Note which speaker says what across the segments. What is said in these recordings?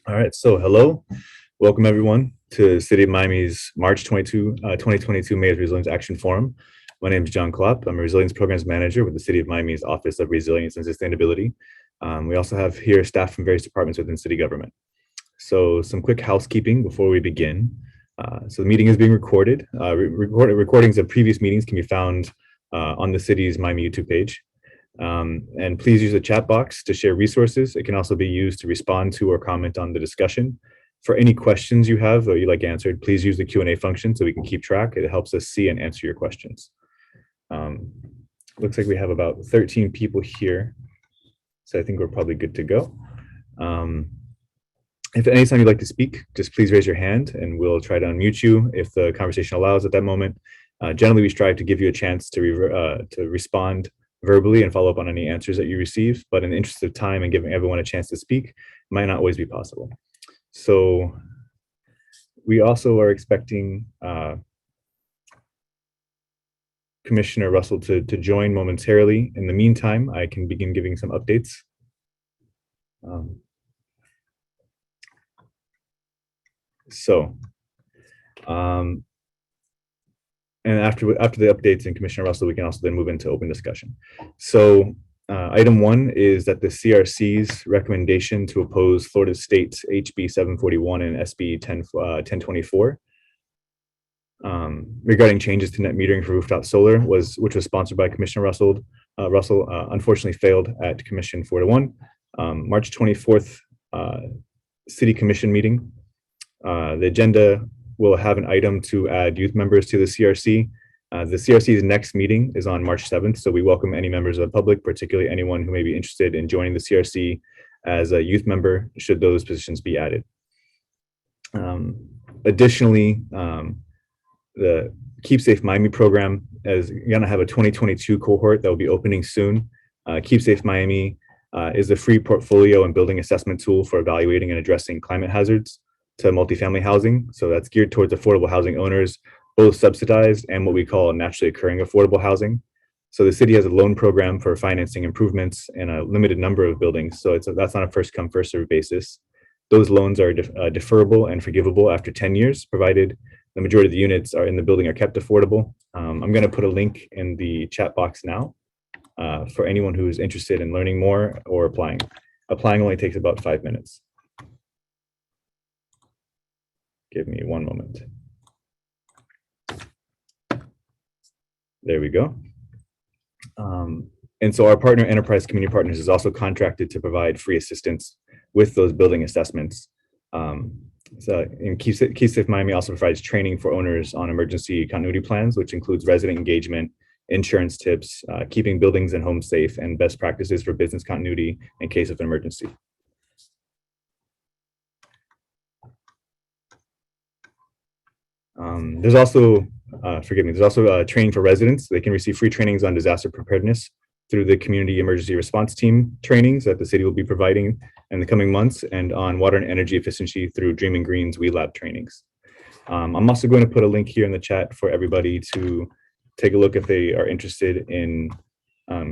Speaker 1: All right, so hello. Welcome everyone to City of Miami's March 2022 Mayor's Resilience Action Forum. My name is John Klopp. I'm a Resilience Programs Manager with the City of Miami's Office of Resilience and Sustainability. We also have here staff from various departments within city government. So some quick housekeeping before we begin. So the meeting is being recorded. Recordings of previous meetings can be found on the city's Miami YouTube page. And please use the chat box to share resources. It can also be used to respond to or comment on the discussion. For any questions you have or you'd like answered, please use the Q&A function so we can keep track. It helps us see and answer your questions. Looks like we have about 13 people here, so I think we're probably good to go. If at any time you'd like to speak, just please raise your hand and we'll try to unmute you if the conversation allows at that moment. Generally, we strive to give you a chance to respond verbally and follow up on any answers that you receive, but in the interest of time and giving everyone a chance to speak, it might not always be possible. So we also are expecting Commissioner Russell to join momentarily. In the meantime, I can begin giving some updates. And after the updates and Commissioner Russell, we can also then move into open discussion. So item 1 is that the CRC's recommendation to oppose Florida State's HB 741 and SB 1024 regarding changes to net metering for rooftop solar, which was sponsored by Commissioner Russell. Russell unfortunately failed at Commission 4-1. March 24th City Commission meeting. The agenda will have an item to add youth members to the CRC. The CRC's next meeting is on March 7th, so we welcome any members of the public, particularly anyone who may be interested in joining the CRC as a youth member, should those positions be added. Additionally, the Keep Safe Miami program is going to have a 2022 cohort that will be opening soon. Keep Safe Miami is a free portfolio and building assessment tool for evaluating and addressing climate hazards to multifamily housing. So that's geared towards affordable housing owners, both subsidized and what we call naturally occurring affordable housing. So the city has a loan program for financing improvements in a limited number of buildings. So that's on a first come, first served basis. Those loans are deferrable and forgivable after 10 years, provided the majority of the units are in the building are kept affordable. I'm going to put a link in the chat box now for anyone who's interested in learning more or applying. Applying only takes about 5 minutes. Give me one moment. There we go. And so our partner, Enterprise Community Partners, is also contracted to provide free assistance with those building assessments. So Keep Safe Miami also provides training for owners on emergency continuity plans, which includes resident engagement, insurance tips, keeping buildings and homes safe, and best practices for business continuity in case of an emergency. There's also, there's also training for residents. They can receive free trainings on disaster preparedness through the Community Emergency Response Team trainings that the city will be providing in the coming months, and on water and energy efficiency through Dreaming Green's We Lab trainings. I'm also going to put a link here in the chat for everybody to take a look if they are interested in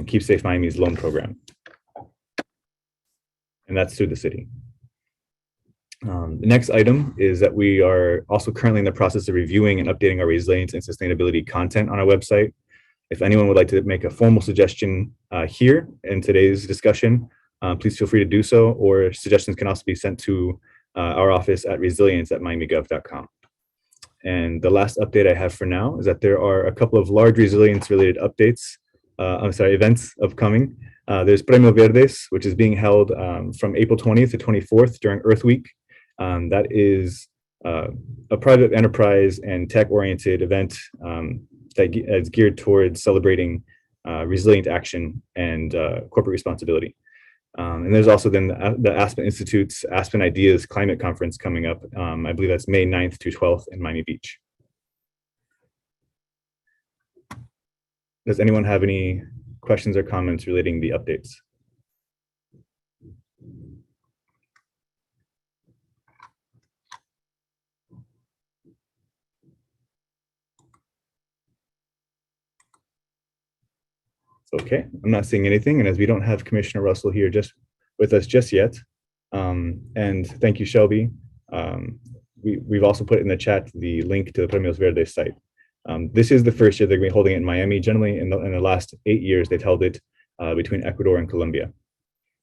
Speaker 1: Keep Safe Miami's loan program. And that's through the city. The next item is that we are also currently in the process of reviewing and updating our resilience and sustainability content on our website. If anyone would like to make a formal suggestion here in today's discussion, please feel free to do so, or suggestions can also be sent to our office at resilience@miamigov.com. And the last update I have for now is that there are a couple of large resilience-related events upcoming. There's Premio Verdes, which is being held from April 20th to 24th during Earth Week. That is a private enterprise and tech-oriented event that is geared towards celebrating resilient action and corporate responsibility. And there's also then the Aspen Institute's Aspen Ideas Climate Conference coming up. I believe that's May 9th through 12th in Miami Beach. Does anyone have any questions or comments relating to the updates? Okay, I'm not seeing anything, and as we don't have Commissioner Russell here with us just yet, And thank you, Shelby. We've also put in the chat the link to the Premios Verdes site. This is the first year they're going to be holding it in Miami. Generally, in the last 8 years, they've held it between Ecuador and Colombia.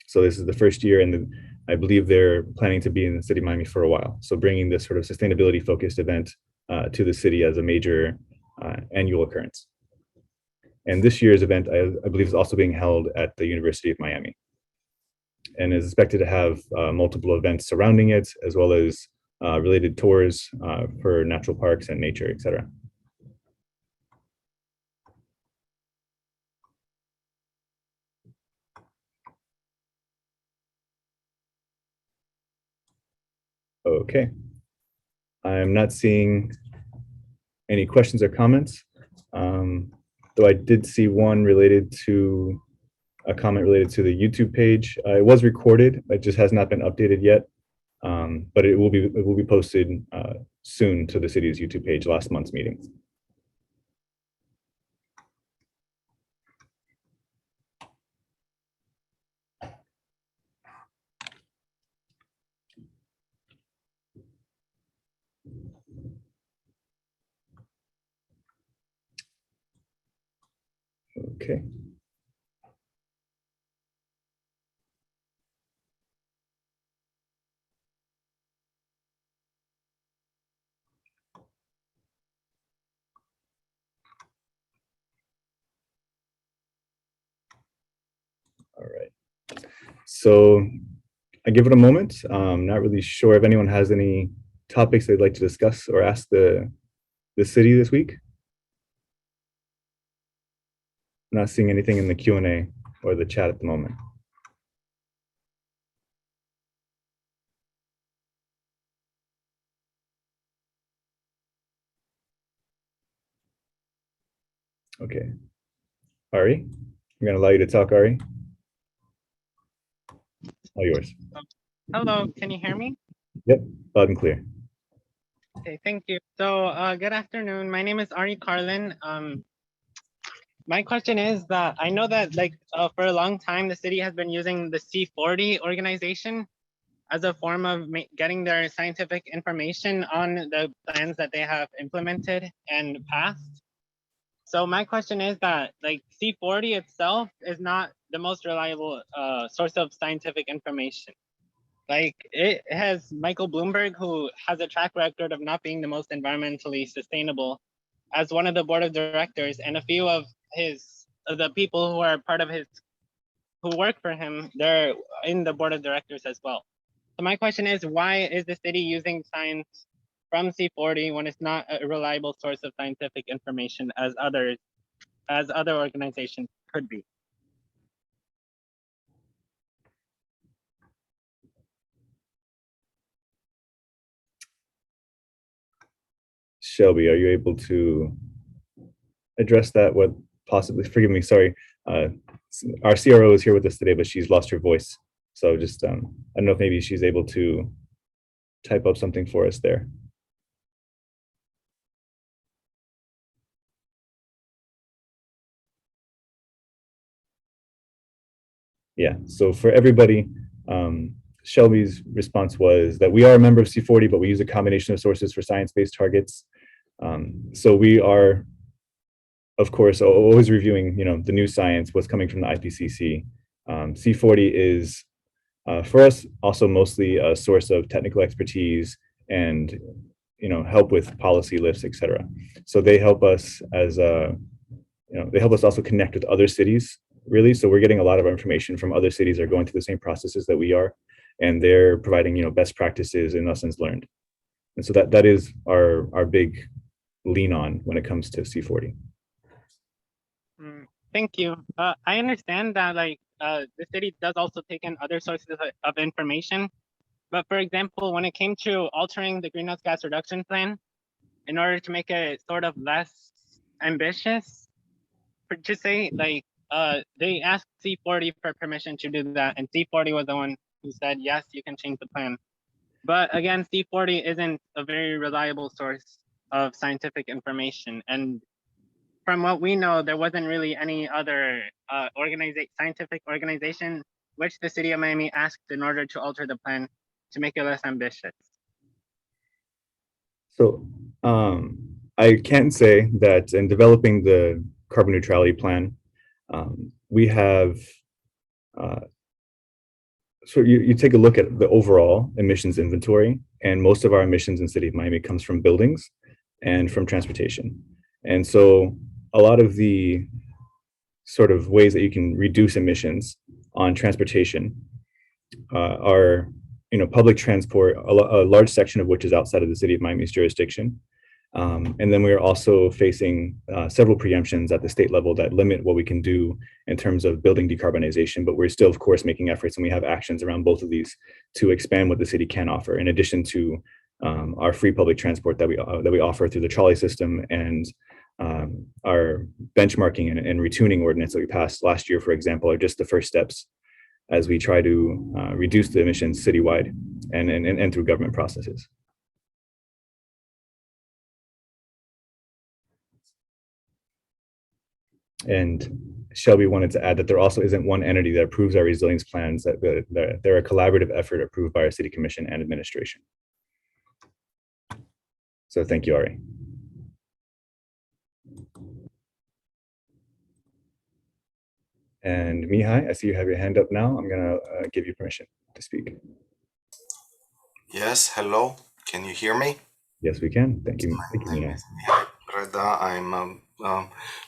Speaker 1: So this is the first year, and I believe they're planning to be in the city of Miami for a while. So bringing this sort of sustainability-focused event to the city as a major annual occurrence. And this year's event, I believe, is also being held at the University of Miami, and is expected to have multiple events surrounding it, as well as related tours for natural parks and nature, etc. Okay. I'm not seeing any questions or comments, though I did see one related to a comment related to the YouTube page. It was recorded, it just has not been updated yet, but it will be posted soon to the city's YouTube page, last month's meeting. Okay. All right. So I give it a moment. Not really sure if anyone has any topics they'd like to discuss or ask the city this week. Not seeing anything in the Q&A or the chat at the moment. Okay. Ari, I'm going to allow you to talk, Ari. All yours.
Speaker 2: Hello, can you hear me?
Speaker 1: Yep, loud and clear.
Speaker 2: Okay, thank you. So good afternoon. My name is Ari Carlin. My question is that I know that for a long time, the city has been using the C40 organization as a form of getting their scientific information on the plans that they have implemented and passed. So my question is that C40 itself is not the most reliable source of scientific information. It has Michael Bloomberg, who has a track record of not being the most environmentally sustainable, as one of the board of directors, and a few of the people who are part of who work for him, they're in the board of directors as well. So my question is, why is the city using science from C40 when it's not a reliable source of scientific information as other organizations could be?
Speaker 1: Shelby, are you able to address that? What possibly, forgive me, sorry. Our CRO is here with us today, but she's lost her voice. So just, I don't know if maybe she's able to type up something for us there. Yeah, so for everybody, Shelby's response was that we are a member of C40, but we use a combination of sources for science-based targets. So we are, of course, always reviewing, the new science, what's coming from the IPCC. C40 is, for us, also mostly a source of technical expertise and, help with policy lifts, et cetera. So they help us they help us also connect with other cities, really. So we're getting a lot of our information from other cities that are going through the same processes that we are, and they're providing, best practices and lessons learned. And so that is our big lean on when it comes to C40.
Speaker 2: Thank you. I understand that the city does also take in other sources of information. But for example, when it came to altering the greenhouse gas reduction plan in order to make it sort of less ambitious, to say they asked C40 for permission to do that, and C40 was the one who said, yes, you can change the plan. But again, C40 isn't a very reliable source of scientific information. And from what we know, there wasn't really any other scientific organization which the city of Miami asked in order to alter the plan to make it less ambitious?
Speaker 1: So I can say that in developing the carbon neutrality plan, we have so you take a look at the overall emissions inventory, and most of our emissions in the city of Miami comes from buildings and from transportation. And so a lot of the sort of ways that you can reduce emissions on transportation are, public transport, a large section of which is outside of the city of Miami's jurisdiction. And then we are also facing several preemptions at the state level that limit what we can do in terms of building decarbonization. But we're still, of course, making efforts, and we have actions around both of these to expand what the city can offer, in addition to our free public transport that we offer through the trolley system, and our benchmarking and retuning ordinance that we passed last year, for example, are just the first steps as we try to reduce the emissions citywide and through government processes. And Shelby wanted to add that there also isn't one entity that approves our resilience plans, that they're a collaborative effort approved by our city commission and administration. So thank you, Ari. And Mihai, I see you have your hand up now. I'm gonna give you permission to speak.
Speaker 3: Yes, hello. Can you hear me?
Speaker 1: Yes, we can. Thank you. Thank you,
Speaker 3: My name
Speaker 1: Mihai.
Speaker 3: is Mihai Preda. I'm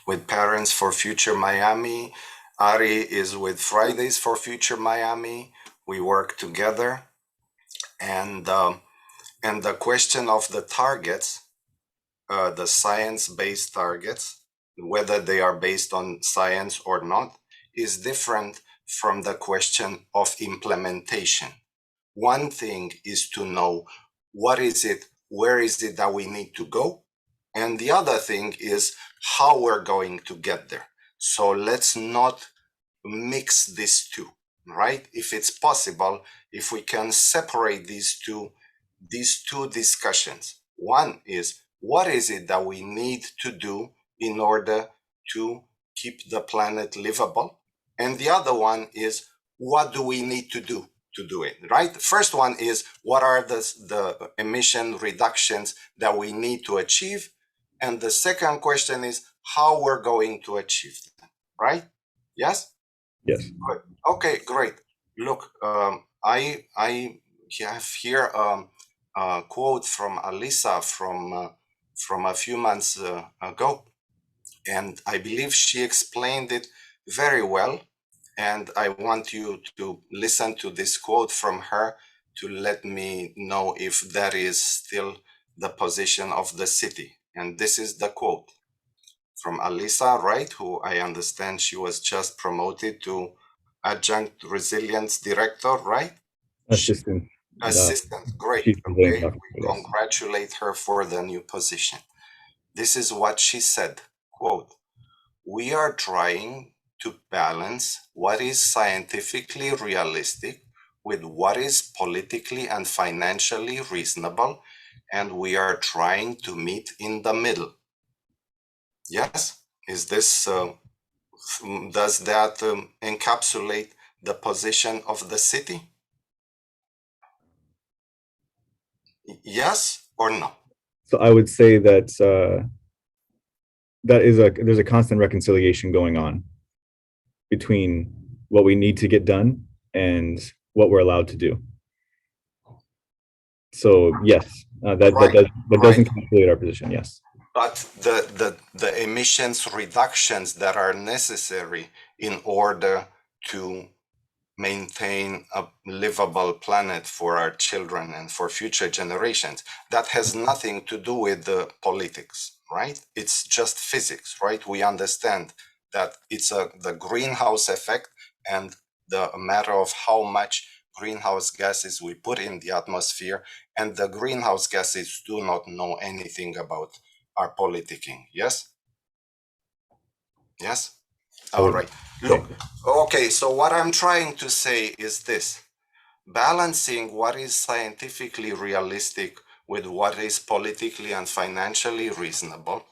Speaker 3: with Parents for Future Miami. Ari is with Fridays for Future Miami. We work together. And the question of the targets, the science-based targets, whether they are based on science or not, is different from the question of implementation. One thing is to know what is it, where is it that we need to go? And the other thing is how we're going to get there. So let's not mix these two, right? If it's possible, if we can separate these two discussions. One is, what is it that we need to do in order to keep the planet livable? And the other one is, what do we need to do it, right? The first one is, what are the emission reductions that we need to achieve? And the second question is, how we're going to achieve them, right? Yes?
Speaker 1: Yes.
Speaker 3: Good. Okay, great. Look, I have here a quote from Alisa from a few months ago, and I believe she explained it very well. And I want you to listen to this quote from her to let me know if that is still the position of the city. And this is the quote from Alisa, right? Who I understand she was just promoted to adjunct resilience director, right?
Speaker 1: Assistant.
Speaker 3: Assistant, great.
Speaker 1: Chief
Speaker 3: Okay,
Speaker 1: Resilience Officer,
Speaker 3: we
Speaker 1: yes.
Speaker 3: congratulate her for the new position. This is what she said, quote, "We are trying to balance what is scientifically realistic with what is politically and financially reasonable, and we are trying to meet in the middle." Yes? Is this, does that encapsulate the position of the city? Yes or no?
Speaker 1: So I would say that there's a constant reconciliation going on between what we need to get done and what we're allowed to do. So yes, that doesn't encapsulate our position. Yes.
Speaker 3: But the emissions reductions that are necessary in order to maintain a livable planet for our children and for future generations, that has nothing to do with the politics, right? It's just physics, right? We understand that it's the greenhouse effect and the matter of how much greenhouse gases we put in the atmosphere, and the greenhouse gases do not know anything about our politicking. Yes? Yes? All right. Look, okay, so what I'm trying to say is this. Balancing what is scientifically realistic with what is politically and financially reasonable,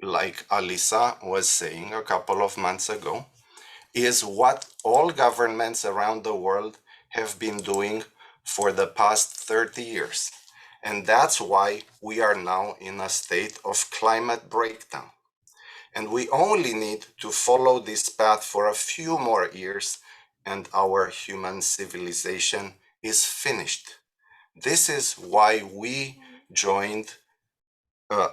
Speaker 3: like Alisa was saying a couple of months ago, is what all governments around the world have been doing for the past 30 years. And that's why we are now in a state of climate breakdown. And we only need to follow this path for a few more years, and our human civilization is finished. This is why we joined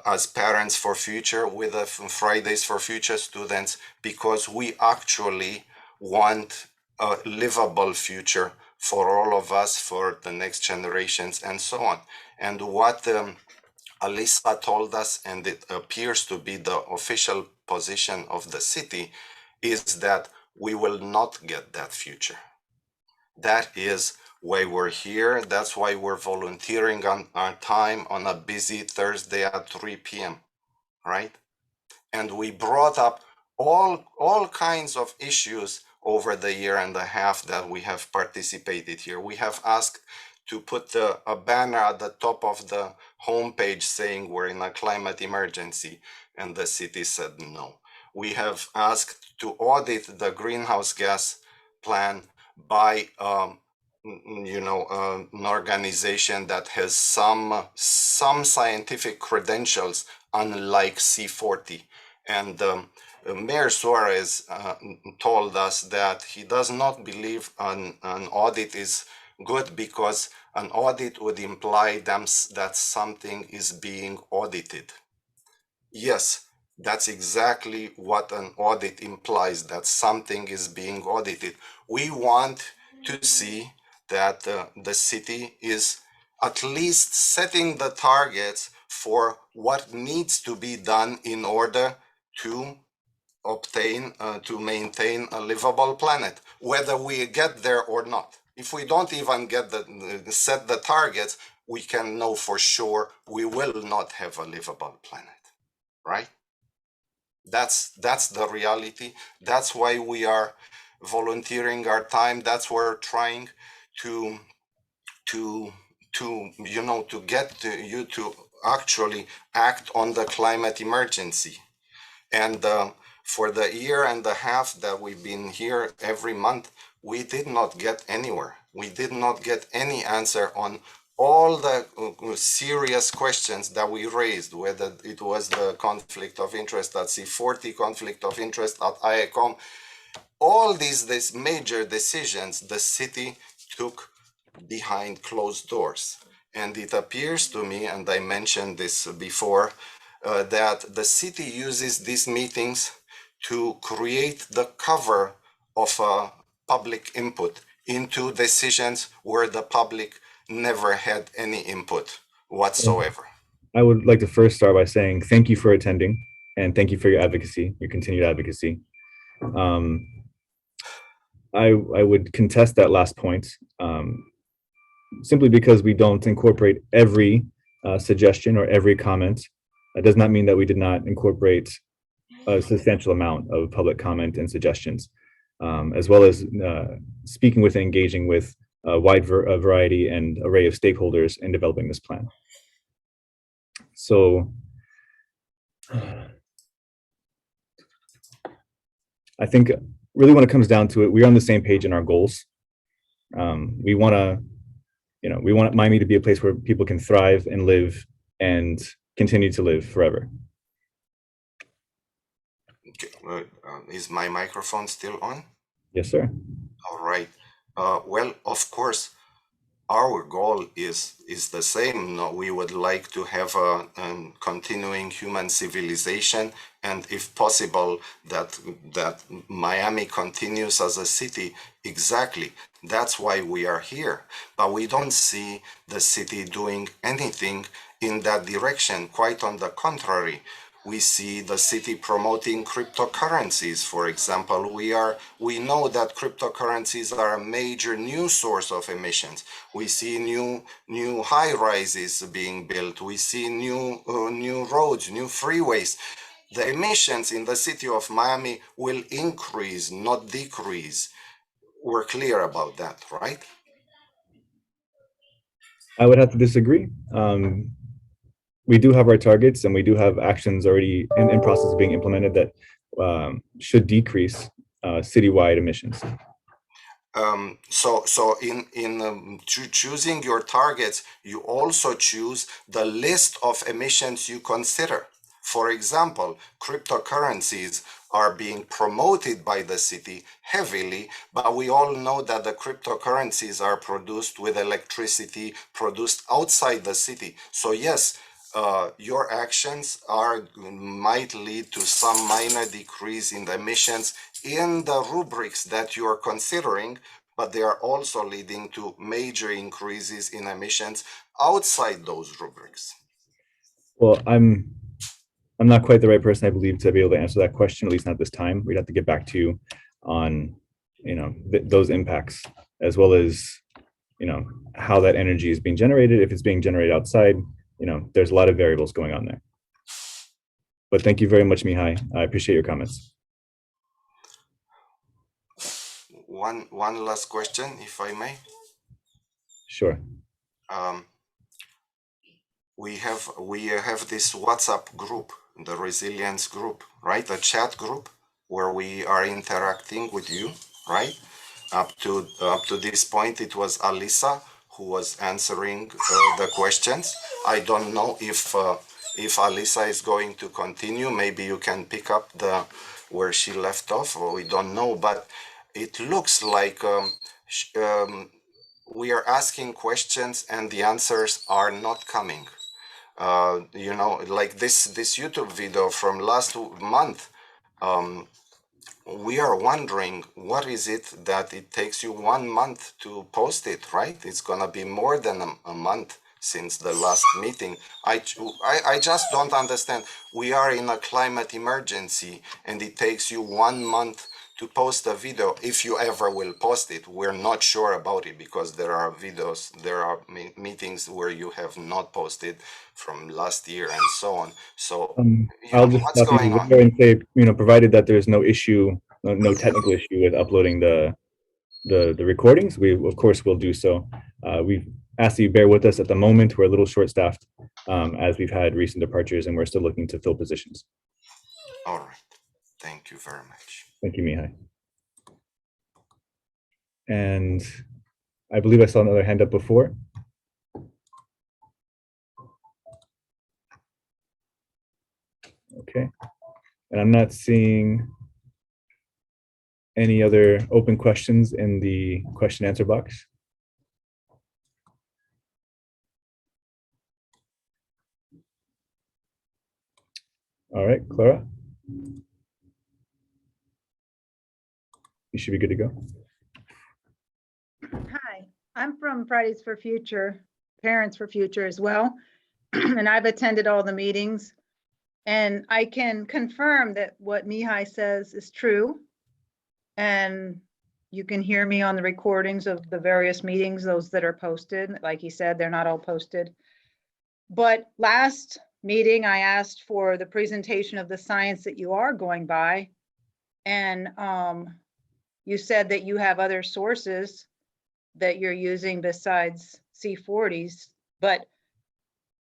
Speaker 3: as Parents for Future with the Fridays for Future students, because we actually want a livable future for all of us, for the next generations, and so on. And what Alyssa told us, and it appears to be the official position of the city, is that we will not get that future. That is why we're here. That's why we're volunteering on our time on a busy Thursday at 3 p.m., right? And we brought up all kinds of issues over the year and a half that we have participated here. We have asked to put a banner at the top of the homepage saying we're in a climate emergency, and the city said no. We have asked to audit the greenhouse gas plan by an organization that has some scientific credentials, unlike C40. And Mayor Suarez told us that he does not believe an audit is good, because an audit would imply that something is being audited. Yes, that's exactly what an audit implies, that something is being audited. We want to see that the city is at least setting the targets for what needs to be done in order to to maintain a livable planet, whether we get there or not. If we don't even set the targets, we can know for sure we will not have a livable planet, right? That's the reality. That's why we are volunteering our time. That's why we're trying to get you to actually act on the climate emergency. And for the year and a half that we've been here every month, we did not get anywhere. We did not get any answer on all the serious questions that we raised, whether it was the conflict of interest at C40, conflict of interest at IACOM. All these major decisions the city took behind closed doors. And it appears to me, and I mentioned this before, that the city uses these meetings to create the cover of public input into decisions where the public never had any input whatsoever.
Speaker 1: I would like to first start by saying thank you for attending, and thank you for your advocacy, your continued advocacy. I would contest that last point, simply because we don't incorporate every suggestion or every comment. That does not mean that we did not incorporate a substantial amount of public comment and suggestions, as well as speaking with and engaging with a wide variety and array of stakeholders in developing this plan. So I think really when it comes down to it, we're on the same page in our goals. We want Miami to be a place where people can thrive and live and continue to live forever.
Speaker 3: Is my microphone still on?
Speaker 1: Yes, sir.
Speaker 3: All right. Well, of course, our goal is the same. No, we would like to have a continuing human civilization, and if possible, that Miami continues as a city. Exactly. That's why we are here. But we don't see the city doing anything in that direction. Quite on the contrary. We see the city promoting cryptocurrencies, for example. We know that cryptocurrencies are a major new source of emissions. We see new high rises being built. We see new roads, new freeways. The emissions in the city of Miami will increase, not decrease. We're clear about that, right?
Speaker 1: I would have to disagree. We do have our targets, and we do have actions already in process of being implemented that should decrease citywide emissions.
Speaker 3: So in choosing your targets, you also choose the list of emissions you consider. For example, cryptocurrencies are being promoted by the city heavily, but we all know that the cryptocurrencies are produced with electricity produced outside the city. So yes, your actions might lead to some minor decrease in the emissions in the rubrics that you are considering, but they are also leading to major increases in emissions outside those rubrics.
Speaker 1: Well, I'm not quite the right person, I believe, to be able to answer that question, at least not this time. We'd have to get back to you on, those impacts, as well as, how that energy is being generated. If it's being generated outside, there's a lot of variables going on there. But thank you very much, Mihai. I appreciate your comments.
Speaker 3: One last question, if I may.
Speaker 1: Sure.
Speaker 3: We have this WhatsApp group, the resilience group, right? The chat group where we are interacting with you, right? Up to this point, it was Alisa who was answering the questions. I don't know if Alisa is going to continue. Maybe you can pick up where she left off, or we don't know. But it looks like we are asking questions and the answers are not coming. Like this YouTube video from last month, we are wondering what is it that it takes you 1 month to post it, right? It's gonna be more than a month since the last meeting. I just don't understand. We are in a climate emergency and it takes you 1 month to post a video, if you ever will post it. We're not sure about it because there are videos, there are meetings where you have not posted from last year and so on. So
Speaker 1: I'll just
Speaker 3: what's going on?
Speaker 1: And say, provided that there's no issue, no technical issue with uploading the recordings, we of course will do so. We've asked that you bear with us at the moment. We're a little short-staffed as we've had recent departures and we're still looking to fill positions.
Speaker 3: All right. Thank you very much.
Speaker 1: Thank you, Mihai. And I believe I saw another hand up before. Okay. And I'm not seeing any other open questions in the question answer box. All right, Clara. You should be good to go.
Speaker 4: Hi, I'm from Fridays for Future, Parents for Future as well. And I've attended all the meetings. And I can confirm that what Mihai says is true. And you can hear me on the recordings of the various meetings, those that are posted. Like he said, they're not all posted. But last meeting, I asked for the presentation of the science that you are going by. And you said that you have other sources that you're using besides C40s, but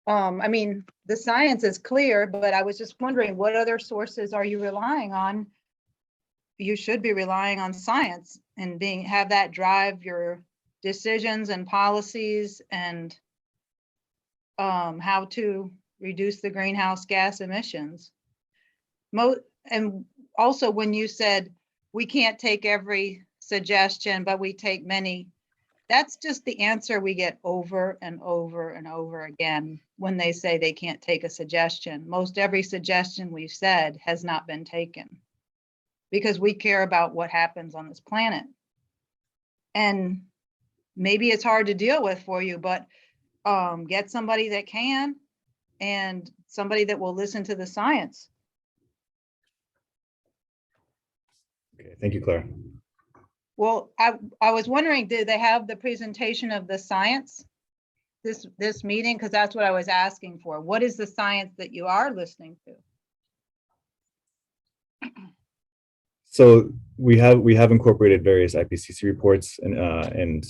Speaker 4: I mean, the science is clear, but I was just wondering what other sources are you relying on? You should be relying on science and have that drive your decisions and policies and how to reduce the greenhouse gas emissions. And also when you said, we can't take every suggestion, but we take many. That's just the answer we get over and over and over again when they say they can't take a suggestion. Most every suggestion we've said has not been taken because we care about what happens on this planet. And maybe it's hard to deal with for you, but get somebody that can and somebody that will listen to the science.
Speaker 1: Okay, thank you, Clara.
Speaker 4: Well, I was wondering, did they have the presentation of the science, this meeting? Because that's what I was asking for. What is the science that you are listening to?
Speaker 1: So we have incorporated various IPCC reports and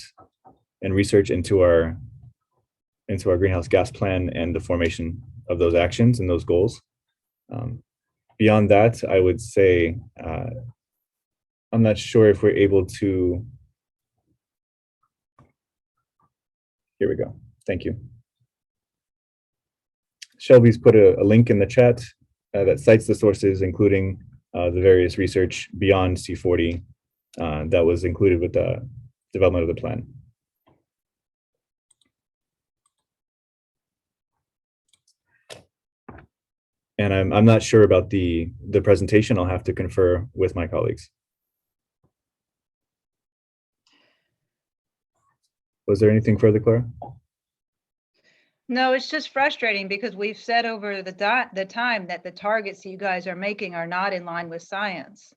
Speaker 1: research into our greenhouse gas plan and the formation of those actions and those goals. Beyond that, I would say I'm not sure if we're able to. Here we go. Thank you. Shelby's put a link in the chat that cites the sources, including the various research beyond C40 that was included with the development of the plan. And I'm not sure about the presentation. I'll have to confer with my colleagues. Was there anything further, Clara?
Speaker 4: No, it's just frustrating because we've said over the time that the targets you guys are making are not in line with science.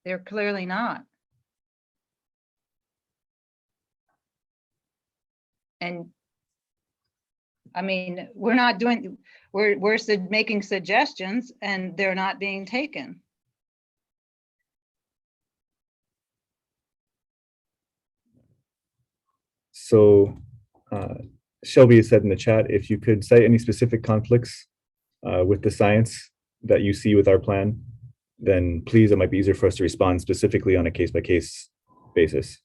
Speaker 4: They're clearly not. And I mean, we're not doing, we're making suggestions and they're not being taken.
Speaker 1: So Shelby said in the chat, if you could cite any specific conflicts with the science that you see with our plan, then please, it might be easier for us to respond specifically on a case-by-case basis.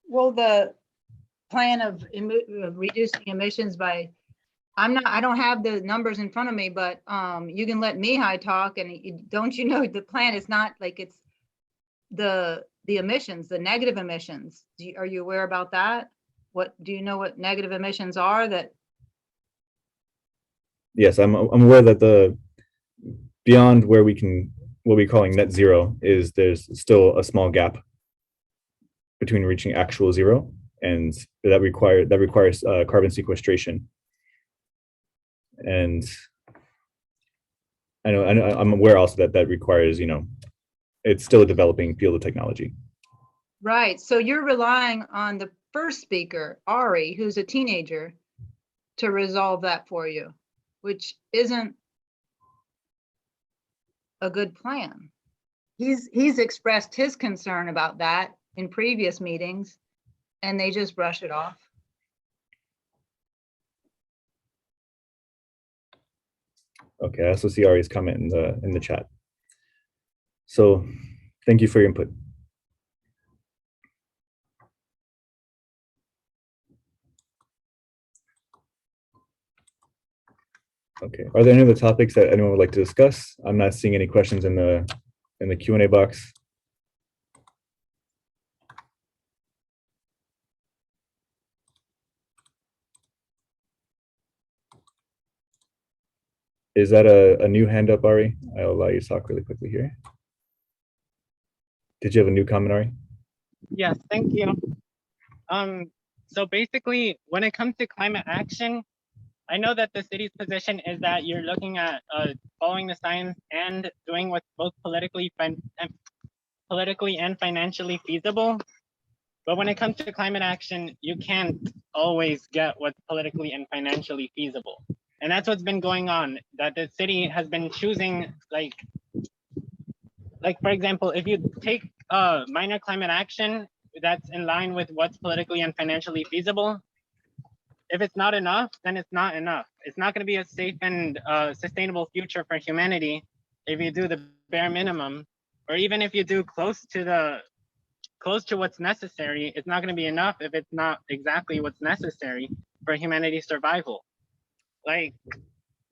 Speaker 4: Well, the plan of reducing emissions by, I don't have the numbers in front of me, but you can let Mihai talk, and don't you know the plan is not like it's the emissions, the negative emissions. Are you aware about that? What do you know what negative emissions are? That
Speaker 1: Yes, I'm aware that the beyond where we can, what we're calling net zero, is there's still a small gap between reaching actual zero, and that requires carbon sequestration. And I'm aware also that requires, it's still a developing field of technology.
Speaker 4: right. So you're relying on the first speaker, Ari, who's a teenager, to resolve that for you, which isn't a good plan. He's expressed his concern about that in previous meetings, and they just brush it off.
Speaker 1: Okay, I also see Ari's comment in the chat. So thank you for your input. Okay, are there any other topics that anyone would like to discuss? I'm not seeing any questions in the Q&A box. Is that a new hand up, Ari? I'll allow you to talk really quickly here. Did you have a new comment, Ari?
Speaker 2: Yes, thank you. So basically, when it comes to climate action, I know that the city's position is that you're looking at following the science and doing what's both politically and financially feasible. But when it comes to climate action, you can't always get what's politically and financially feasible. And that's what's been going on, that the city has been choosing, like for example, if you take minor climate action that's in line with what's politically and financially feasible, if it's not enough, then it's not enough. It's not going to be a safe and sustainable future for humanity if you do the bare minimum, or even if you do close to what's necessary. It's not going to be enough if it's not exactly what's necessary for humanity's survival. Like,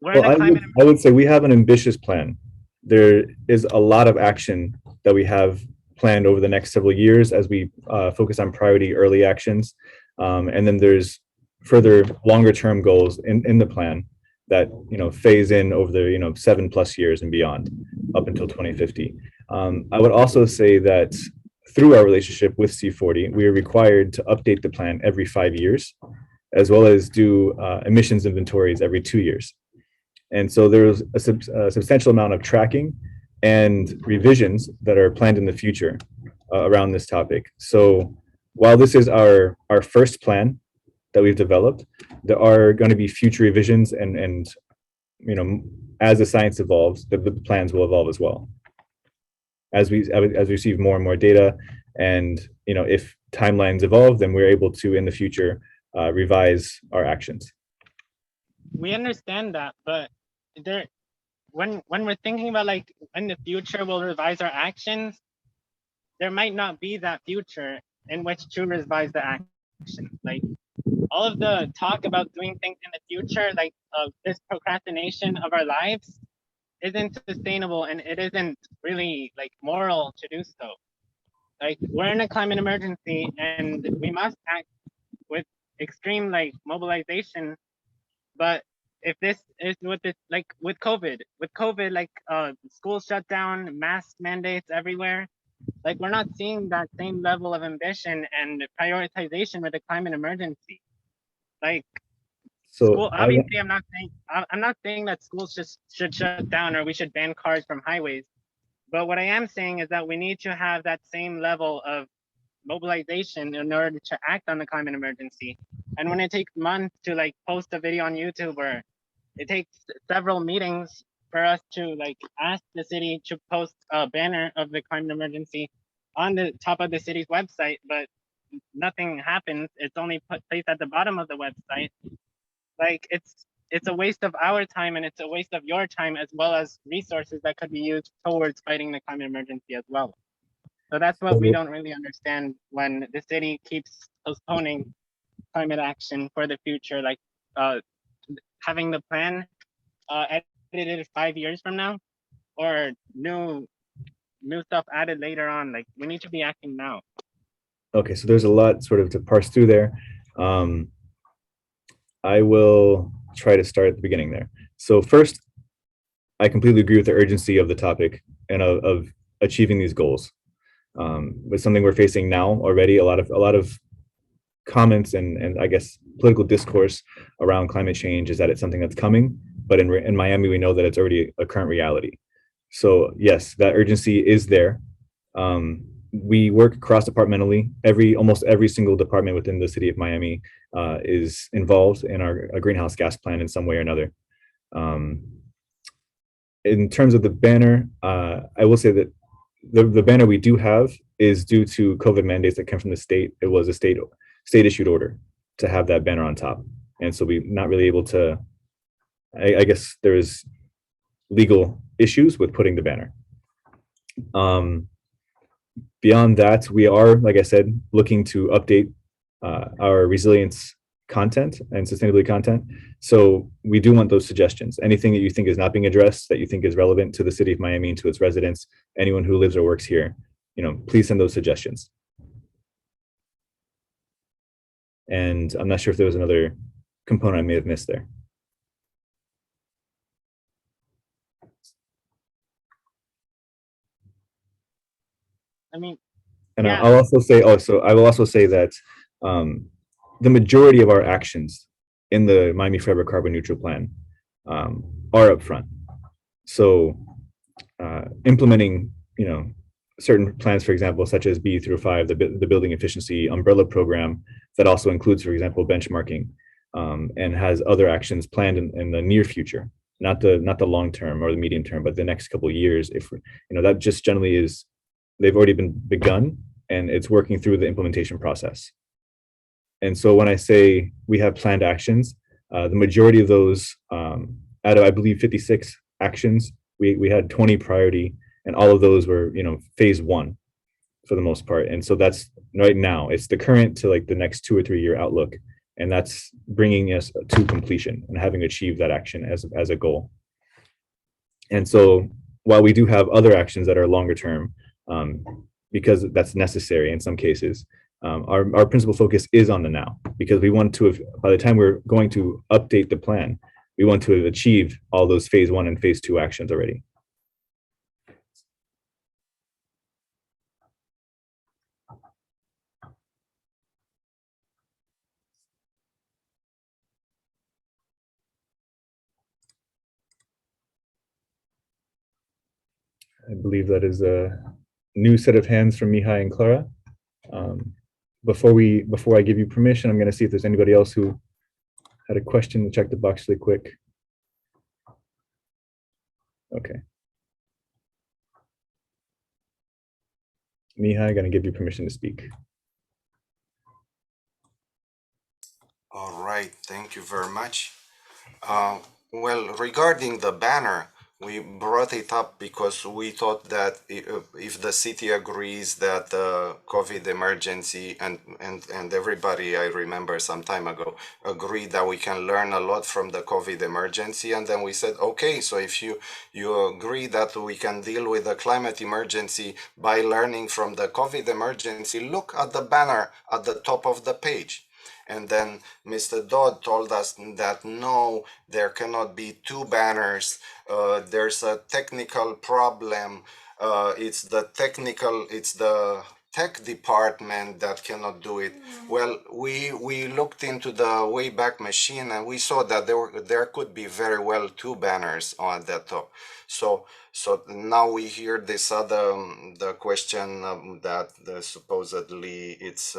Speaker 1: well, I would say we have an ambitious plan. There is a lot of action that we have planned over the next several years as we focus on priority early actions. And then there's further longer term goals in the plan that phase in over the 7+ years and beyond up until 2050. I would also say that through our relationship with C40, we are required to update the plan every 5 years, as well as do emissions inventories every 2 years. And so there's a substantial amount of tracking and revisions that are planned in the future around this topic. So while this is our first plan that we've developed, there are going to be future revisions, and as the science evolves, the plans will evolve as well. As we receive more and more data, and if timelines evolve, then we're able to in the future revise our actions.
Speaker 2: We understand that, but when we're thinking about like in the future we'll revise our actions, there might not be that future in which to revise the action. Like all of the talk about doing things in the future, like this procrastination of our lives, isn't sustainable, and it isn't really like moral to do so. Like we're in a climate emergency and we must act with extreme like mobilization. But if this is with this, like with COVID, like schools shut down, mask mandates everywhere, like we're not seeing that same level of ambition and prioritization with the climate emergency. Like school,
Speaker 1: So
Speaker 2: obviously I'm not saying that schools just should shut down or we should ban cars from highways. But what I am saying is that we need to have that same level of mobilization in order to act on the climate emergency. And when it takes months to like post a video on YouTube, or it takes several meetings for us to like ask the city to post a banner of the climate emergency on the top of the city's website, but nothing happens. It's only placed at the bottom of the website. Like it's a waste of our time and it's a waste of your time, as well as resources that could be used towards fighting the climate emergency as well. So that's what we don't really understand when the city keeps postponing climate action for the future, like having the plan edited 5 years from now, or new stuff added later on. Like we need to be acting now.
Speaker 1: okay, so there's a lot sort of to parse through there. I will try to start at the beginning there. So first, I completely agree with the urgency of the topic and of achieving these goals. It's something we're facing now already. A lot of comments and I guess political discourse around climate change is that it's something that's coming, but in Miami we know that it's already a current reality. So yes, that urgency is there. We work cross departmentally. Almost every single department within the city of Miami is involved in our greenhouse gas plan in some way or another. In terms of the banner, I will say that the banner we do have is due to COVID mandates that come from the state. It was a state issued order to have that banner on top, and so we're not really able to. I guess there is legal issues with putting the banner. Beyond that, we are, like I said, looking to update our resilience content and sustainability content. So we do want those suggestions. Anything that you think is not being addressed, that you think is relevant to the city of Miami and to its residents, anyone who lives or works here, please send those suggestions. And I'm not sure if there was another component I may have missed there.
Speaker 2: I mean,
Speaker 1: and
Speaker 2: yeah.
Speaker 1: I'll also say, I will also say that the majority of our actions in the Miami Forever Carbon Neutral Plan are upfront. So implementing, certain plans, for example, such as B through 5, the building efficiency umbrella program that also includes, for example, benchmarking, and has other actions planned in the near future, not the long term or the medium term, but the next couple of years. If that just generally is, they've already been begun and it's working through the implementation process. And so when I say we have planned actions, the majority of those, out of I believe 56 actions, we had 20 priority, and all of those were phase 1 for the most part. And so that's right now, it's the current to like the next 2 or 3 year outlook, and that's bringing us to completion and having achieved that action as a goal. And so while we do have other actions that are longer term, because that's necessary in some cases, our principal focus is on the now, because we want to have, by the time we're going to update the plan, we want to have achieved all those phase 1 and phase 2 actions already. I believe that is a new set of hands from Mihai and Clara. Before I give you permission, I'm going to see if there's anybody else who had a question. To check the box really quick. Okay. Mihai, going to give you permission to speak.
Speaker 3: All right, thank you very much. Well, regarding the banner, We brought it up because we thought that if the city agrees that the COVID emergency and everybody, I remember some time ago, agreed that we can learn a lot from the COVID emergency. And then we said, okay, so if you agree that we can deal with the climate emergency by learning from the COVID emergency, look at the banner at the top of the page. And then Mr. Dodd told us that no, there cannot be two banners. There's a technical problem. It's the tech department that cannot do it. Well, we looked into the Wayback Machine and we saw that there could be very well two banners on the top. So now we hear this other the question that supposedly it's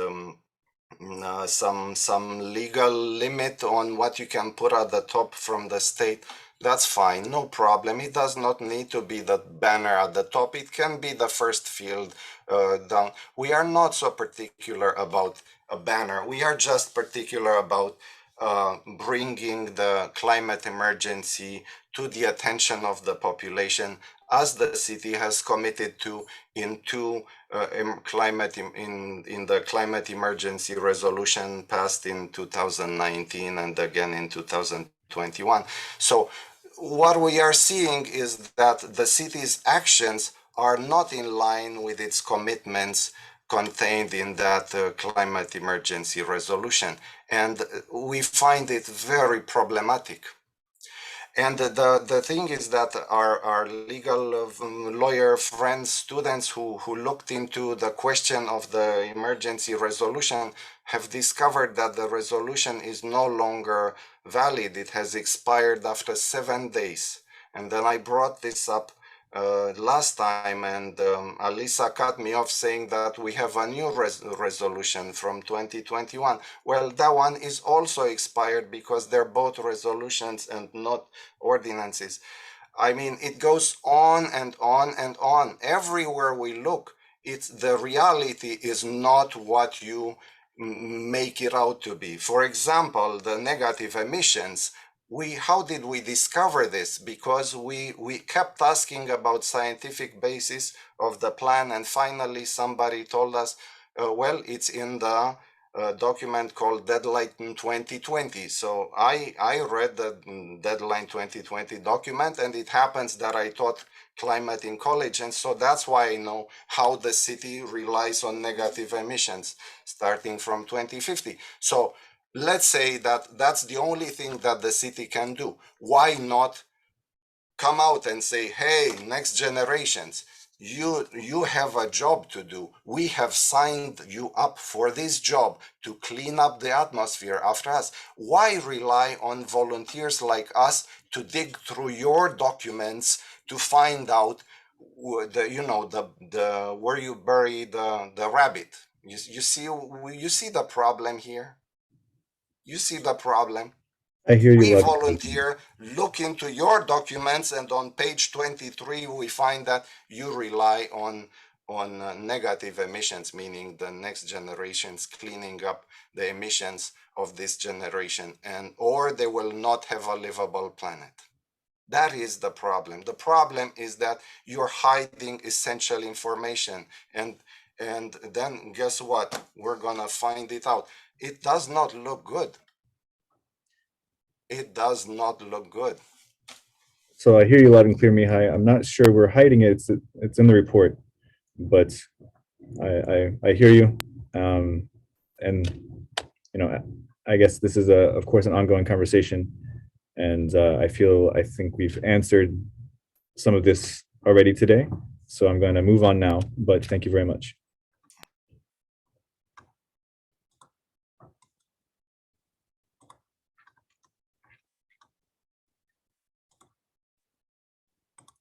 Speaker 3: some legal limit on what you can put at the top from the state. That's fine, no problem. It does not need to be the banner at the top. It can be the first field down. We are not so particular about a banner. We are just particular about bringing the climate emergency to the attention of the population, as the city has committed to in the climate emergency resolution passed in 2019 and again in 2021. So what we are seeing is that the city's actions are not in line with its commitments contained in that climate emergency resolution. And we find it very problematic. And the thing is that our legal lawyer friends, students who looked into the question of the emergency resolution have discovered that the resolution is no longer valid. It has expired after 7 days. And then I brought this up last time, and Alisa cut me off saying that we have a new resolution from 2021. Well, that one is also expired because they're both resolutions and not ordinances. I mean, it goes on and on and on. Everywhere we look, the reality is not what you make it out to be. For example, the negative emissions. How did we discover this? Because we kept asking about scientific basis of the plan, and finally somebody told us, well, it's in the document called Deadline 2020. So I read the Deadline 2020 document, and it happens that I taught climate in college, and so that's why I know how the city relies on negative emissions starting from 2050. So let's say that that's the only thing that the city can do. Why not come out and say, hey, next generations, you have a job to do. We have signed you up for this job to clean up the atmosphere after us. Why rely on volunteers like us to dig through your documents to find out where you bury the rabbit? You see the problem here? You see the problem?
Speaker 1: I hear you.
Speaker 3: We volunteer, look into your documents, and on page 23, we find that you rely on negative emissions, meaning the next generations cleaning up the emissions of this generation, or they will not have a livable planet. That is the problem. The problem is that you're hiding essential information, and then guess what? We're gonna find it out. It does not look good. It does not look good.
Speaker 1: So I hear you loud and clear, Mihai. I'm not sure we're hiding it. It's in the report, but I hear you. And I guess this is of course an ongoing conversation, and I think we've answered some of this already today. So I'm going to move on now. But thank you very much.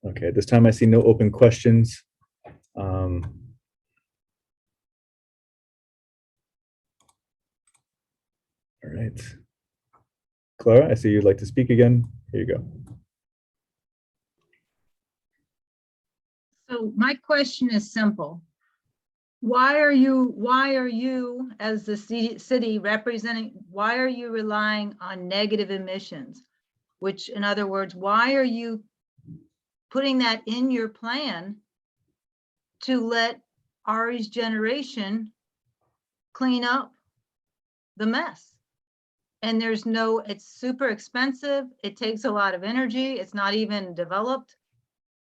Speaker 1: Okay, at this time I see no open questions. All right. Clara, I see you'd like to speak again. Here you go.
Speaker 4: So my question is simple. Why are you as the city representing, why are you relying on negative emissions? Which, in other words, why are you putting that in your plan to let Ari's generation clean up the mess. And there's no, it's super expensive. It takes a lot of energy. It's not even developed.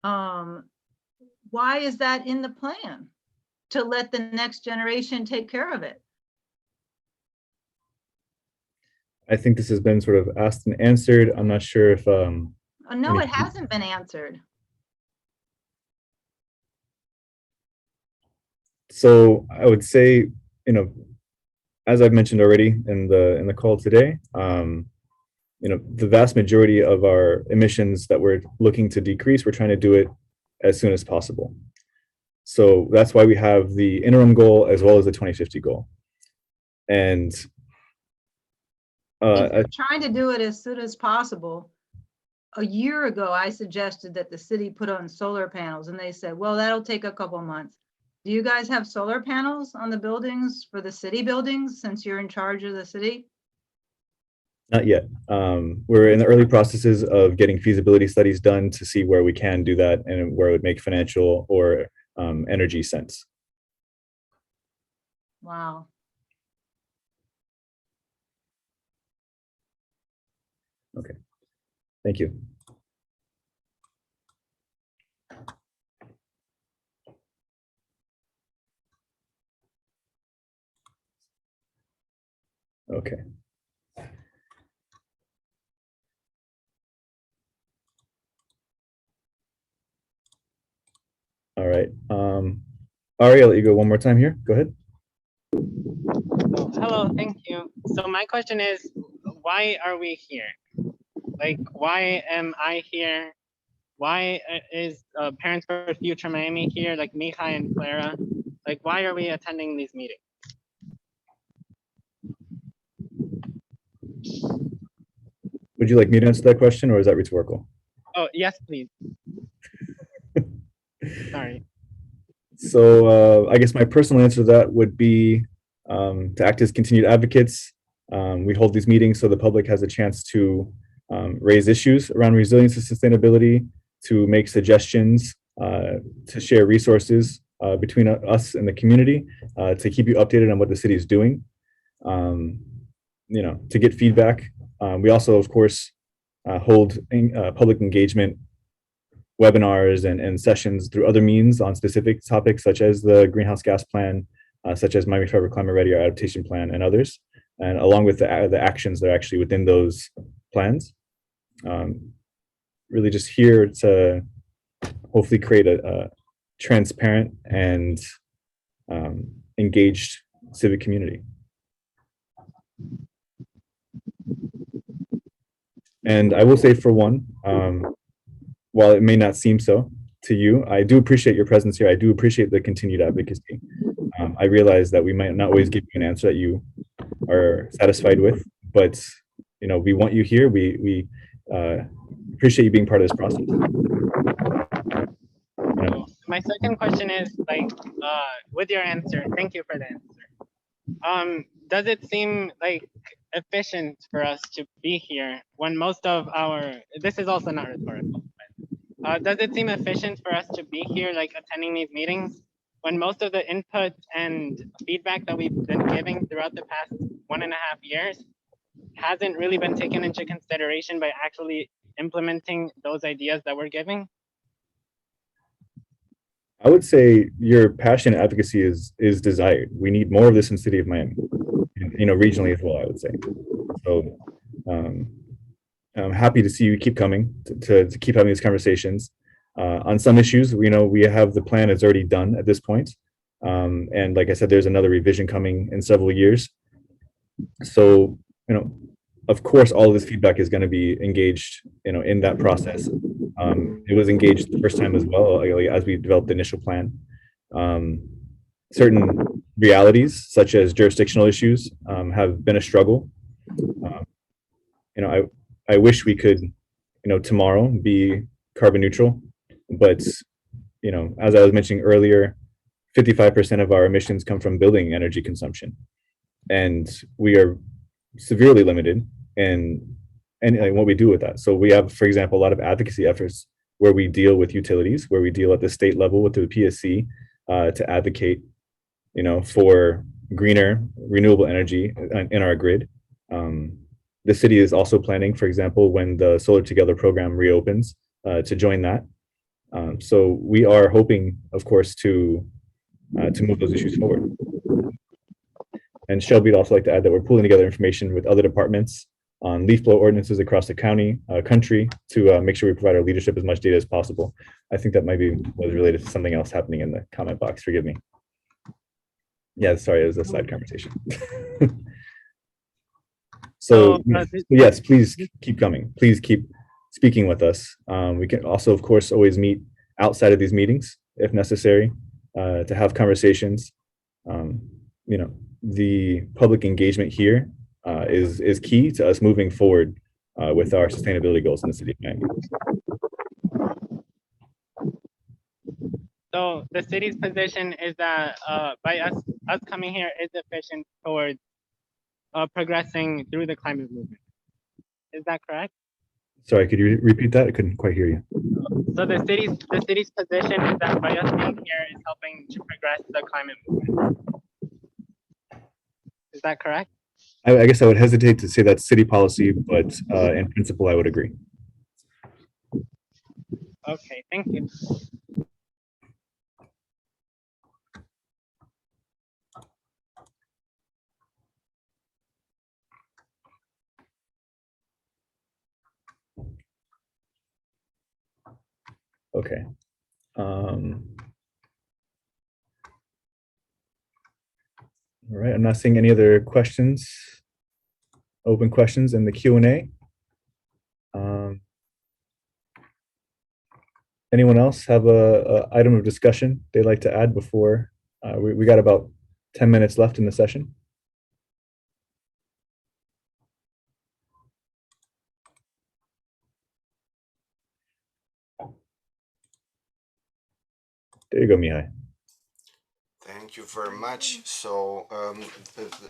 Speaker 4: Why is that in the plan? To let the next generation take care of it?
Speaker 1: I think this has been sort of asked and answered. I'm not sure if,
Speaker 4: Oh, no,
Speaker 1: Any-
Speaker 4: it hasn't been answered.
Speaker 1: so I would say, you know, as I've mentioned already in the call today, you know, the vast majority of our emissions that we're looking to decrease, we're trying to do it as soon as possible. So that's why we have the interim goal as well as the 2050 goal. And
Speaker 4: If you're trying to do it as soon as possible, a year ago, I suggested that the city put on solar panels and they said, well, that'll take a couple months. Do you guys have solar panels on the buildings for the city buildings since you're in charge of the city?
Speaker 1: not yet. We're in the early processes of getting feasibility studies done to see where we can do that and where it would make financial or energy sense.
Speaker 4: Wow.
Speaker 1: Thank you. Okay. All right. Ari, I'll let you go one more time here. Go ahead.
Speaker 2: Oh, hello, thank you. So my question is, why are we here? Like, why am I here? Why is Parents for Future Miami here, like Mihai and Clara? Like, why are we attending these meetings?
Speaker 1: Would you like me to answer that question or is that rhetorical?
Speaker 2: Oh, yes, please. Sorry.
Speaker 1: So I guess my personal answer to that would be to act as continued advocates. We hold these meetings so the public has a chance to raise issues around resilience and sustainability, to make suggestions, to share resources between us and the community, to keep you updated on what the city is doing, you know, to get feedback. We also, of course, hold public engagement webinars and sessions through other means on specific topics such as the greenhouse gas plan, such as Miami Forever Climate Ready, our adaptation plan, and others, and along with the actions that are actually within those plans. Really just here to hopefully create a transparent and engaged civic community. And I will say, for one, while it may not seem so to you, I do appreciate your presence here. I do appreciate the continued advocacy. I realize that we might not always give you an answer that you are satisfied with, but you know, we want you here. We appreciate you being part of this process.
Speaker 2: My second question is, like, with your answer, thank you for the answer. Does it seem like efficient for us to be here when most of our, this is also not rhetorical, but does it seem efficient for us to be here, like attending these meetings, when most of the input and feedback that we've been giving throughout the past 1.5 years hasn't really been taken into consideration by actually implementing those ideas that we're giving?
Speaker 1: I would say your passion and advocacy is desired. We need more of this in the city of Miami, and, you know, regionally as well, I would say. So I'm happy to see you keep coming to keep having these conversations. On some issues, we know we have the plan is already done at this point. And like I said, there's another revision coming in several years. So, you know, of course, all of this feedback is going to be engaged, you know, in that process. It was engaged the first time as well, like, as we developed the initial plan. Certain realities, such as jurisdictional issues, have been a struggle. You know, I wish we could, you know, tomorrow be carbon neutral, but, you know, as I was mentioning earlier, 55% of our emissions come from building energy consumption, and we are severely limited in what we do with that. So we have, for example, a lot of advocacy efforts where we deal with utilities, where we deal at the state level with the PSC to advocate, for greener renewable energy in our grid. The city is also planning, for example, when the Solar Together program reopens, to join that. So we are hoping, of course, to move those issues forward. And Shelby would also like to add that we're pulling together information with other departments on leaf blower ordinances across the country to make sure we provide our leadership as much data as possible. I think that was related to something else happening in the comment box. Forgive me. Yeah, sorry, it was a side conversation. So yes, please keep coming. Please keep speaking with us. We can also, of course, always meet outside of these meetings if necessary to have conversations. The public engagement here is key to us moving forward with our sustainability goals in the city of Miami.
Speaker 2: So the city's position is that by us coming here is efficient towards progressing through the climate movement. Is that correct?
Speaker 1: Sorry, could you repeat that? I couldn't quite hear you.
Speaker 2: So the city's position is that by us being here is helping to progress the climate movement. Is that correct?
Speaker 1: I guess I would hesitate to say that's city policy, but in principle, I would agree.
Speaker 2: Okay, thank you.
Speaker 1: Okay. All right, I'm not seeing any other questions, open questions in the Q&A. Anyone else have a item of discussion they'd like to add before we got about 10 minutes left in the session? There you go, Mihai.
Speaker 3: Thank you very much. So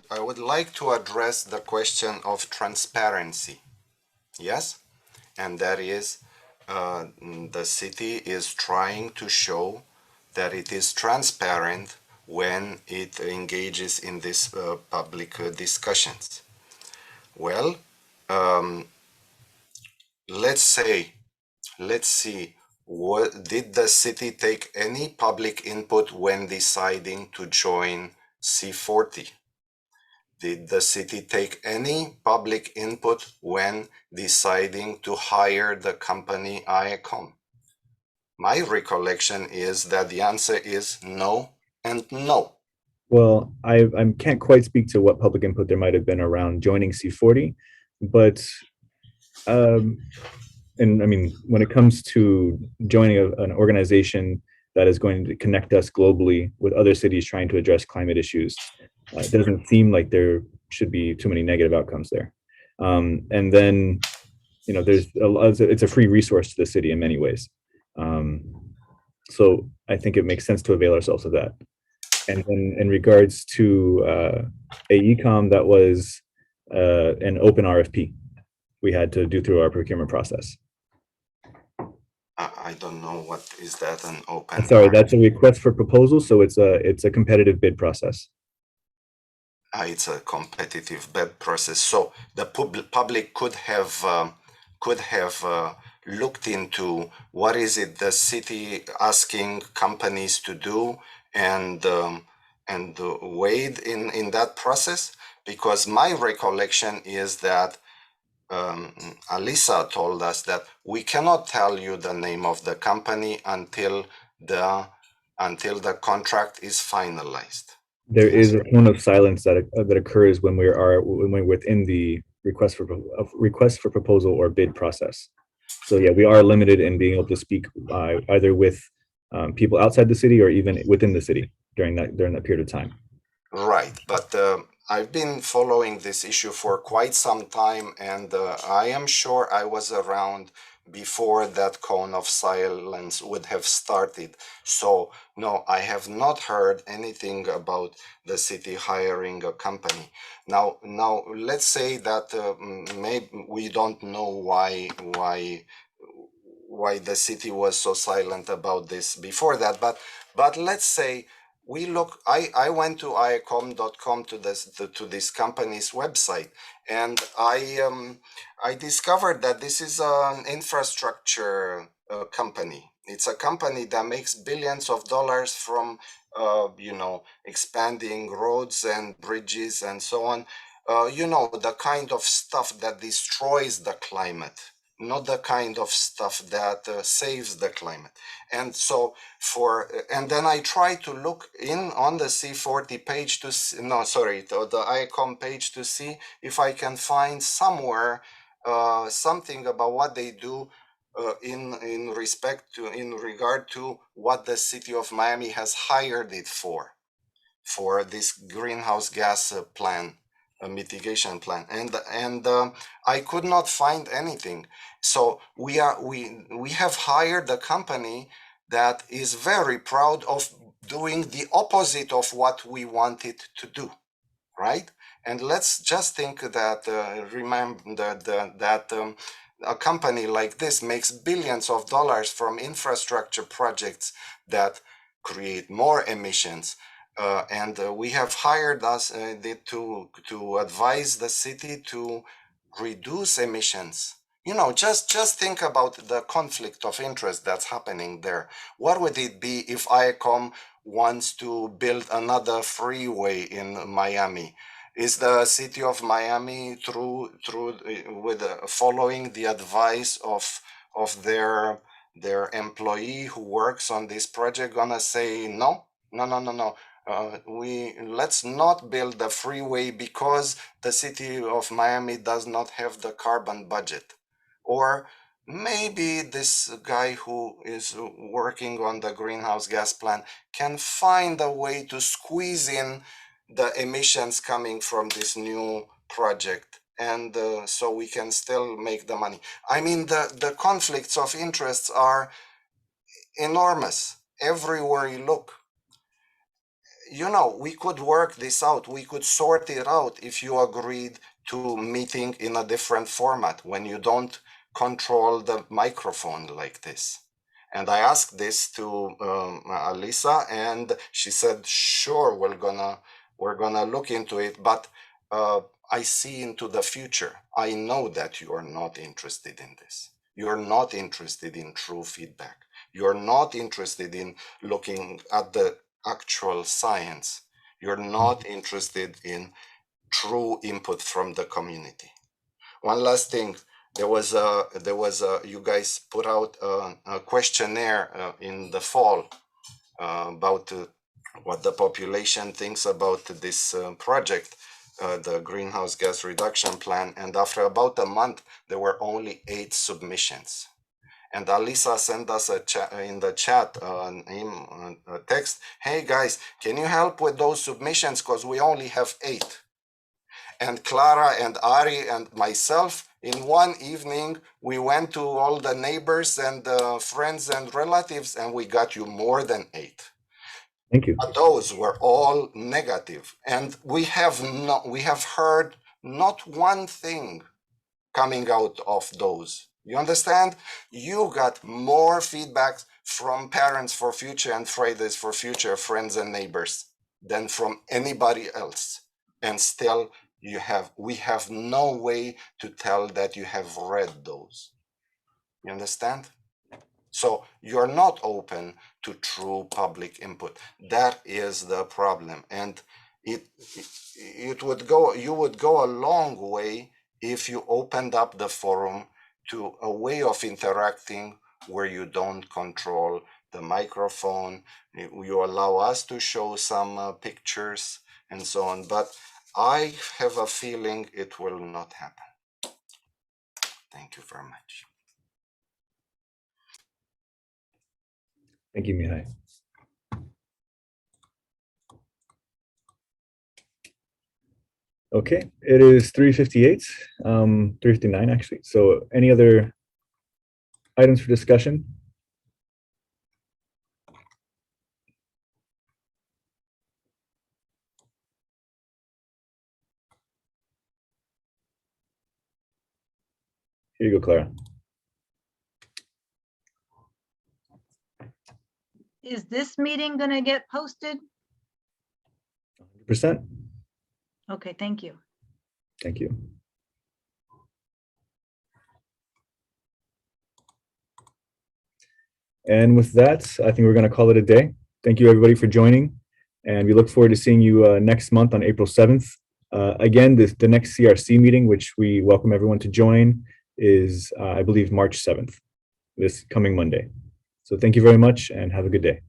Speaker 3: I would like to address the question of transparency. Yes, and that is the city is trying to show that it is transparent when it engages in these public discussions. Well, let's see, did the city take any public input when deciding to join C40? Did the city take any public input when deciding to hire the company IACOM? My recollection is that the answer is no and no.
Speaker 1: Well, I can't quite speak to what public input there might have been around joining C40, but and I mean, when it comes to joining an organization that is going to connect us globally with other cities trying to address climate issues, it doesn't seem like there should be too many negative outcomes there. And then, it's a free resource to the city in many ways. So I think it makes sense to avail ourselves of that. And then in regards to AECOM, that was an open RFP we had to do through our procurement process.
Speaker 3: I don't know what is that an open.
Speaker 1: Sorry, that's a request for proposal, so it's a competitive bid process.
Speaker 3: It's a competitive bid process. So the public could have looked into what is it the city asking companies to do and weighed in that process, because my recollection is that Alisa told us that we cannot tell you the name of the company until the contract is finalized.
Speaker 1: There is a tone of silence that occurs when we're within the request for proposal or bid process. So yeah, we are limited in being able to speak either with people outside the city or even within the city during that period of time.
Speaker 3: Right, but I've been following this issue for quite some time, and I am sure I was around before that cone of silence would have started. So no, I have not heard anything about the city hiring a company. Now let's say that maybe we don't know why the city was so silent about this before that. But let's say we look. I went to iacom.com to this company's website, and I discovered that this is an infrastructure company. It's a company that makes billions of dollars from expanding roads and bridges and so on. The kind of stuff that destroys the climate, not the kind of stuff that saves the climate. And so and then I try to look in on the C40 page to see, no, sorry, to the ICOM page to see if I can find somewhere something about what they do in regard to what the city of Miami has hired it for this greenhouse gas plan, mitigation plan, and I could not find anything. So we have hired a company that is very proud of doing the opposite of what we want it to do, right? And let's just think that remember that a company like this makes billions of dollars from infrastructure projects that create more emissions. And we have hired us to advise the city to reduce emissions. Just think about the conflict of interest that's happening there. What would it be if IACOM wants to build another freeway in Miami? Is the city of Miami following the advice of their employee who works on this project gonna say no? No. Let's not build the freeway because the city of Miami does not have the carbon budget. Or maybe this guy who is working on the greenhouse gas plan can find a way to squeeze in the emissions coming from this new project, and so we can still make the money. I mean, the conflicts of interests are enormous everywhere you look. We could work this out. We could sort it out if you agreed to meeting in a different format when you don't control the microphone like this. And I asked this to Alisa, and she said, "Sure, we're gonna look into it." But I see into the future. I know that you are not interested in this. You're not interested in true feedback. You're not interested in looking at the actual science. You're not interested in true input from the community. One last thing, you guys put out a questionnaire in the fall about what the population thinks about this project, the greenhouse gas reduction plan. And after about a month, there were only 8 submissions. And Alisa sent us in the chat a text. "Hey guys, can you help with those submissions? Because we only have 8. And Clara and Ari and myself, in one evening, we went to all the neighbors and friends and relatives, and we got you more than 8.
Speaker 1: Thank you.
Speaker 3: But those were all negative, and we have heard not one thing coming out of those. You understand? You got more feedback from Parents for Future and Fridays for Future friends and neighbors than from anybody else. And still we have no way to tell that you have read those. You understand? So you're not open to true public input. That is the problem. And you would go a long way if you opened up the forum to a way of interacting where you don't control the microphone, you allow us to show some pictures and so on. But I have a feeling it will not happen. Thank you very much.
Speaker 1: Thank you, Mihai. Okay, it is 3:58, 3:59 actually. So any other items for discussion? Here you go, Clara.
Speaker 4: is this meeting gonna get posted?
Speaker 1: 100%.
Speaker 4: Okay, thank you.
Speaker 1: Thank you. And with that, I think we're going to call it a day. Thank you, everybody, for joining. And we look forward to seeing you next month on April 7th. Again, the next CRC meeting, which we welcome everyone to join, is, I believe, March 7th, this coming Monday. So thank you very much and have a good day.